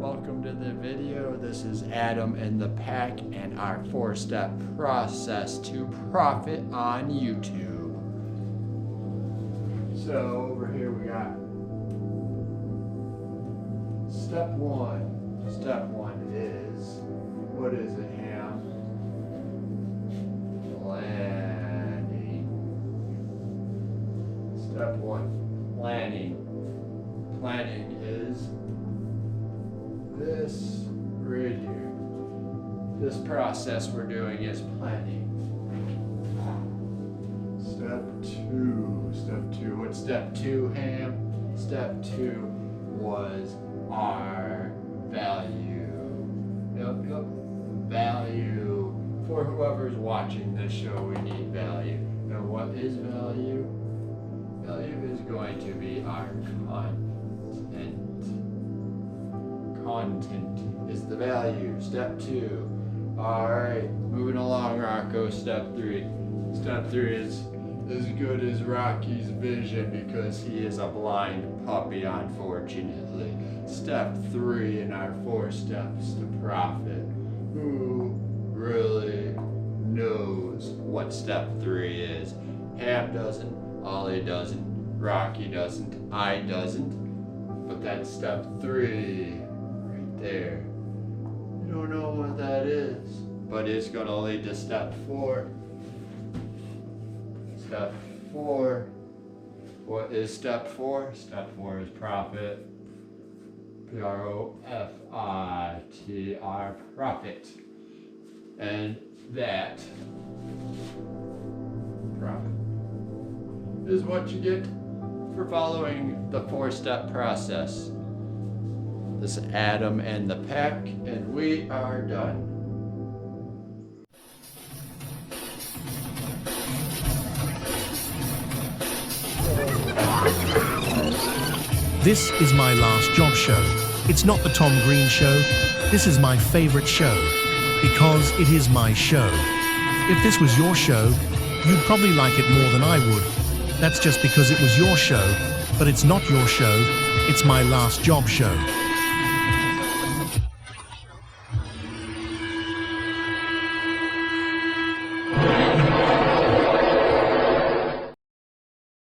Welcome to the video. This is Adam and the Pack and our 4-step process to profit on YouTube. So over here we got step one. Step one is, what is it, Ham? Planning. Step one, planning. Planning is this right here. This process we're doing is planning. Step two. What's step two, Ham? Step two was our value. Yep. Value. For whoever's watching this show, we need value. Now what is value? Value is going to be our content. Content is the value. Step two. Alright, moving along, Rocco. Step three. Step three is as good as Rocky's vision because he is a blind puppy, unfortunately. Step three in our 4 steps to profit. Who really knows what step 3 is? Ham doesn't, Ollie doesn't, Rocky doesn't, I doesn't. But that's step 3 right there. You don't know what that is, but it's gonna lead to step 4. Step 4. What is step 4? Step 4 is profit. P-R-O-F-I-T-R, profit. And that profit is what you get for following the 4-step process. This is Adam and the Pack, and we are done. This is my last job show. It's not the Tom Green show. This is my favorite show because it is my show. If this was your show, you'd probably like it more than I would. That's just because it was your show, but it's not your show. It's my last job show.